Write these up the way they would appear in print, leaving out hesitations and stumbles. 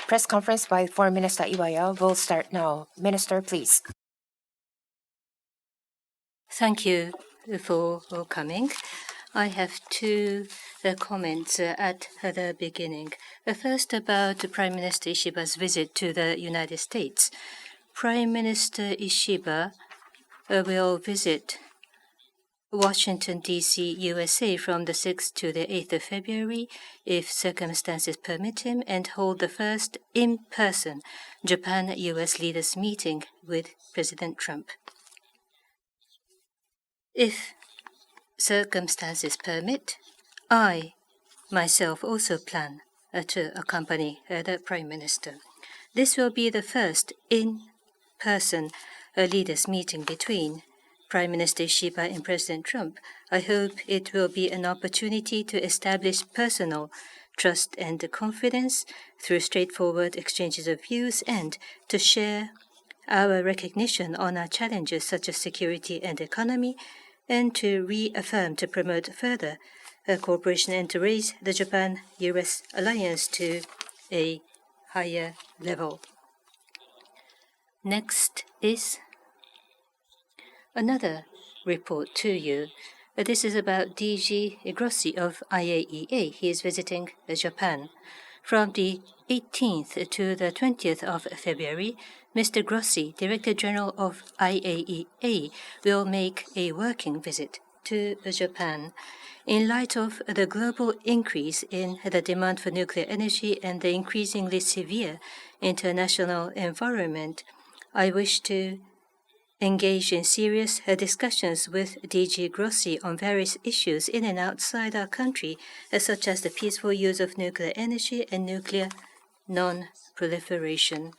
Press conference by Foreign Minister IWAYA will start now. Minister, please. Thank you for coming. I have two comments at the beginning. First, about Prime Minister Ishiba's visit to the United States. Prime Minister Ishiba will visit Washington, D.C., USA from the 6th to the 8th of February, if circumstances permit him, and hold the first in-person Japan-US leaders meeting with President Trump. If circumstances permit, I myself also plan to accompany the Prime Minister. This will be the first in-person leaders meeting between Prime Minister Ishiba and President Trump. I hope it will be an opportunity to establish personal trust and confidence through straightforward exchanges of views and to share our recognition on our challenges such as security and economy, and to reaffirm to promote further cooperation and to raise the Japan-US alliance to a higher level. Next is another report to you. This is about DG Grossi of IAEA. He is visiting Japan. From the 18th to the 20th of February, Mr. Grossi, Director General of IAEA, will make a working visit to Japan. In light of the global increase in the demand for nuclear energy and the increasingly severe international environment, I wish to engage in serious discussions with DG Grossi on various issues in and outside our country, such as the peaceful use of nuclear energy and nuclear non-proliferation.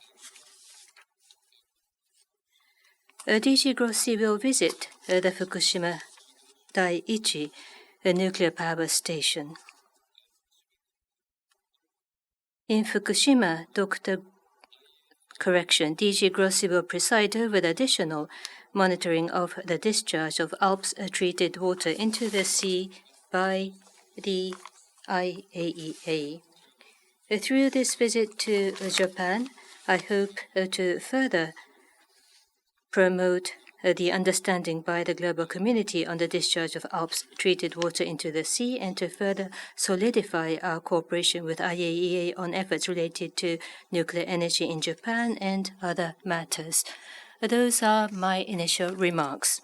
DG Grossi will visit the Fukushima Daiichi nuclear power station. In Fukushima, DG Grossi will preside over the additional monitoring of the discharge of ALPS treated water into the sea by the IAEA. Through this visit to Japan, I hope to further promote the understanding by the global community on the discharge of ALPS treated water into the sea and to further solidify our cooperation with IAEA on efforts related to nuclear energy in Japan and other matters. Those are my initial remarks.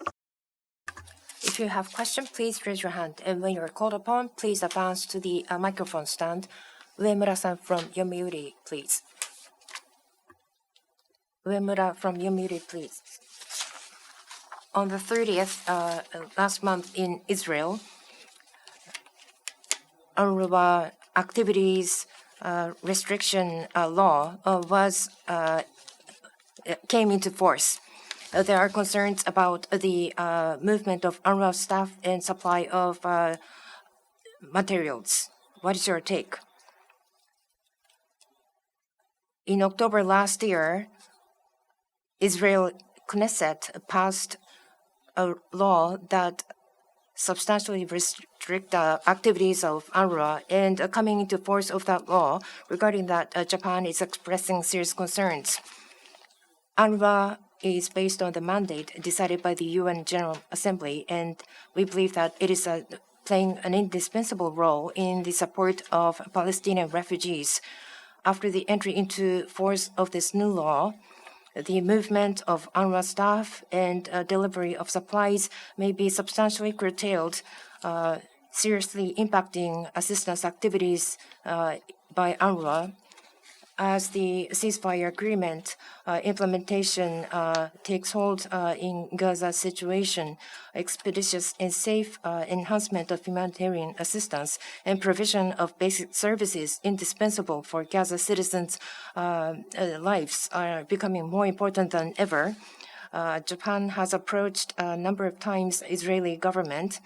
If you have questions, please raise your hand. And when you're called upon, please advance to the microphone stand. Uemura-san from Yomiuri, please. Uemura from Yomiuri, please. On the 30th, last month in Israel, UNRWA activities restriction law came into force. There are concerns about the movement of UNRWA staff and supply of materials. What is your take? In October last year, Israel Knesset passed a law that substantially restrict the activities of UNRWA, and coming into force of that law, regarding that, Japan is expressing serious concerns. UNRWA is based on the mandate decided by the UN General Assembly, and we believe that it is playing an indispensable role in the support of Palestinian refugees. After the entry into force of this new law, the movement of UNRWA staff and delivery of supplies may be substantially curtailed, seriously impacting assistance activities by UNRWA. As the ceasefire agreement implementation takes hold in Gaza situation, expeditious and safe enhancement of humanitarian assistance and provision of basic services indispensable for Gaza citizens' lives are becoming more important than ever. Japan has approached a number of times Israeli government,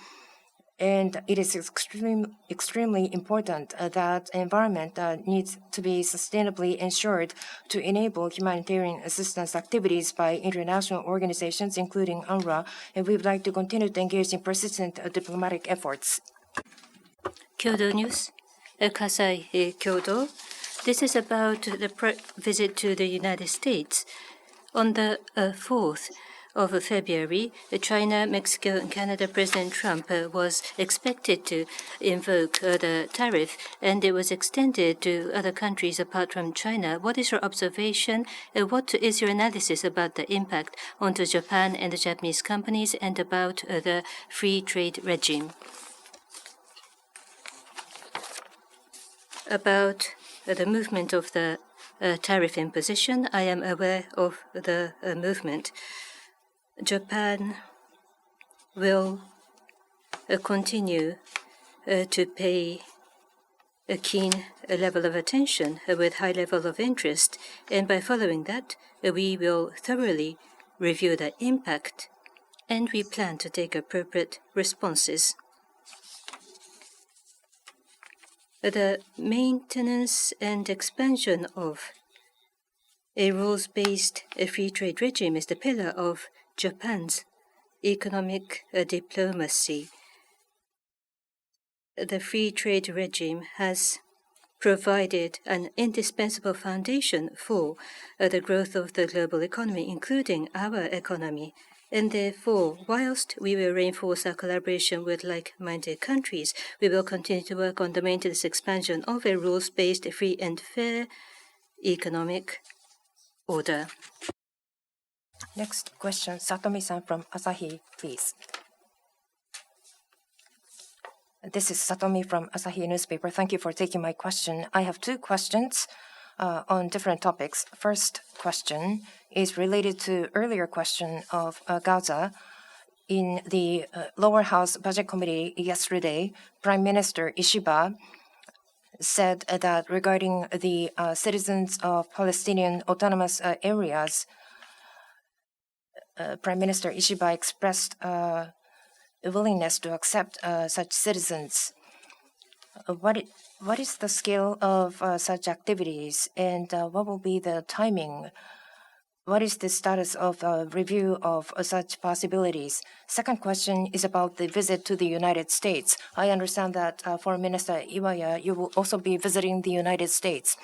and it is extremely important that environment needs to be sustainably ensured to enable humanitarian assistance activities by international organizations, including UNRWA, and we would like to continue to engage in persistent diplomatic efforts. Kyodo News, Kasai Kyodo. This is about the visit to the United States. On the 4th of February, China, Mexico, and Canada President Trump was expected to invoke the tariff, and it was extended to other countries apart from China. What is your observation? What is your analysis about the impact onto Japan and the Japanese companies and about the free trade regime? About the movement of the tariff imposition, I am aware of the movement. Japan will continue to pay a keen level of attention with high level of interest, and by following that, we will thoroughly review the impact, and we plan to take appropriate responses. The maintenance and expansion of a rules-based free trade regime is the pillar of Japan's economic diplomacy. The free trade regime has provided an indispensable foundation for the growth of the global economy, including our economy. And therefore, whilst we will reinforce our collaboration with like-minded countries, we will continue to work on the maintenance expansion of a rules-based, free and fair economic order. Next question, Satomi-san from Asahi, please. This is Satomi from Asahi Newspaper. Thank you for taking my question. I have two questions on different topics. First question is related to earlier question of Gaza. In the lower house budget committee yesterday, Prime Minister Ishiba said that regarding the citizens of Palestinian autonomous areas, Prime Minister Ishiba expressed a willingness to accept such citizens. What is the scale of such activities, and what will be the timing? What is the status of review of such possibilities? Second question is about the visit to the United States. I understand that Foreign Minister Iwaya, you will also be visiting the United States.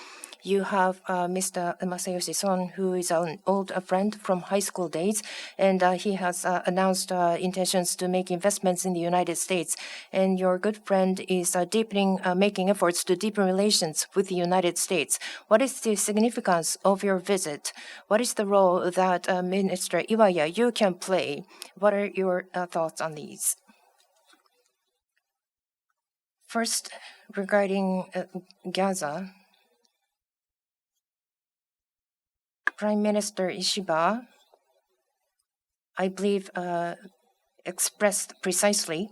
You have Mr. Masayoshi Son, who is an old friend from high school days, and he has announced intentions to make investments in the United States. And your good friend is making efforts to deepen relations with the United States. What is the significance of your visit? What is the role that Minister Iwaya, you can play? What are your thoughts on these? First, regarding Gaza, Prime Minister Ishiba, I believe, expressed precisely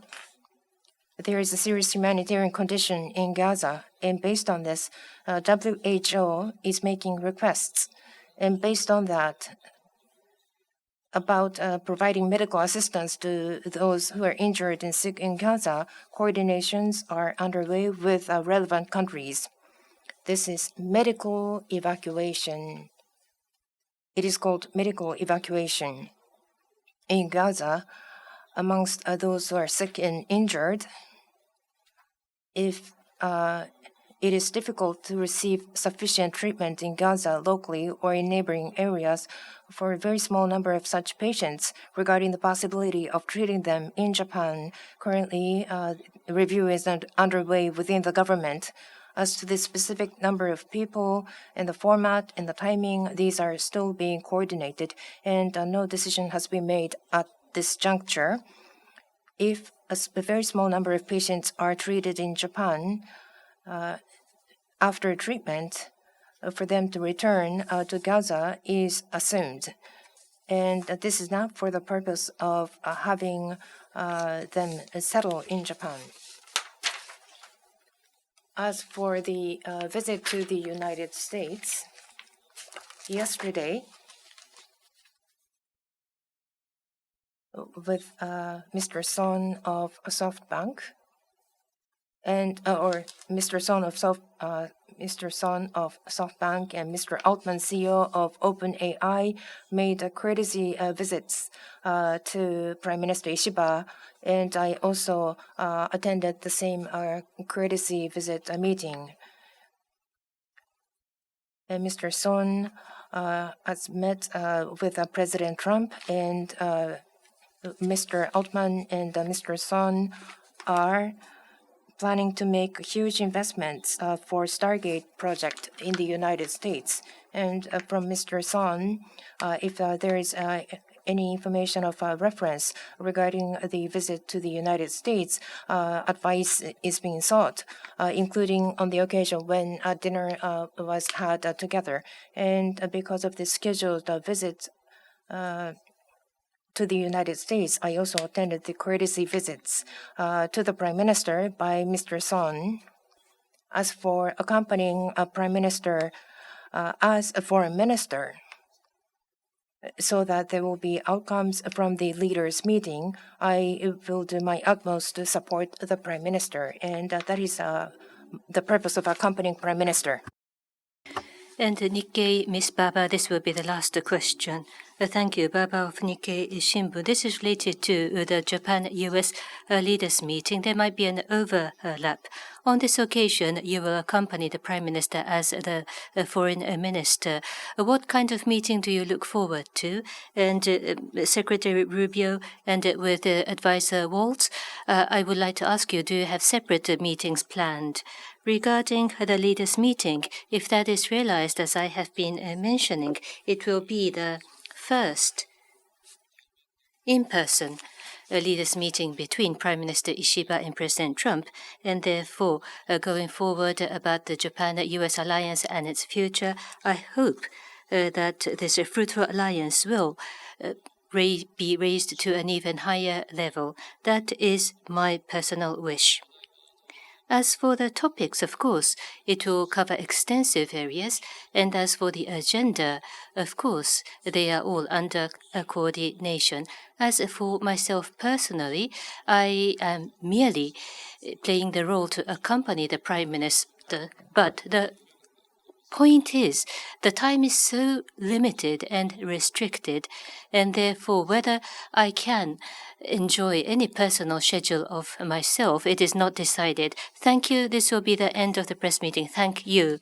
there is a serious humanitarian condition in Gaza, and based on this, WHO is making requests. And based on that, about providing medical assistance to those who are injured and sick in Gaza, coordinations are underway with relevant countries. This is medical evacuation. It is called medical evacuation. In Gaza, amongst those who are sick and injured, if it is difficult to receive sufficient treatment in Gaza locally or in neighboring areas for a very small number of such patients, regarding the possibility of treating them in Japan, currently a review is underway within the government. As to the specific number of people and the format and the timing, these are still being coordinated, and no decision has been made at this juncture. If a very small number of patients are treated in Japan, after treatment, for them to return to Gaza is assumed. And this is not for the purpose of having them settle in Japan. As for the visit to the United States, yesterday, with Mr. Son of SoftBank, and Mr. Son of SoftBank and Mr. Altman, CEO of OpenAI, made courtesy visits to Prime Minister Ishiba, and I also attended the same courtesy visit meeting. Mr. Son has met with President Trump, and Mr. Altman and Mr. Son are planning to make huge investments for Stargate project in the United States. And from Mr. Son, if there is any information of reference regarding the visit to the United States, advice is being sought, including on the occasion when a dinner was had together. And because of the scheduled visit to the United States, I also attended the courtesy visits to the Prime Minister by Mr. Son. As for accompanying a Prime Minister as a foreign minister, so that there will be outcomes from the leaders' meeting, I will do my utmost to support the Prime Minister, and that is the purpose of accompanying Prime Minister. And Nikkei, Miss Baba, this will be the last question. Thank you, Baba of Nikkei Shimbun. This is related to the Japan-US leaders meeting. There might be an overlap. On this occasion, you will accompany the Prime Minister as the Foreign Minister. What kind of meeting do you look forward to? And Secretary Rubio and with Advisor Waltz, I would like to ask you, do you have separate meetings planned? Regarding the leaders' meeting, if that is realized, as I have been mentioning, it will be the first in-person leaders' meeting between Prime Minister Ishiba and President Trump, and therefore, going forward about the Japan-US alliance and its future, I hope that this fruitful alliance will be raised to an even higher level. That is my personal wish. As for the topics, of course, it will cover extensive areas, and as for the agenda, of course, they are all under coordination. As for myself personally, I am merely playing the role to accompany the Prime Minister, but the point is, the time is so limited and restricted, and therefore whether I can enjoy any personal schedule of myself, it is not decided. Thank you. This will be the end of the press meeting. Thank you.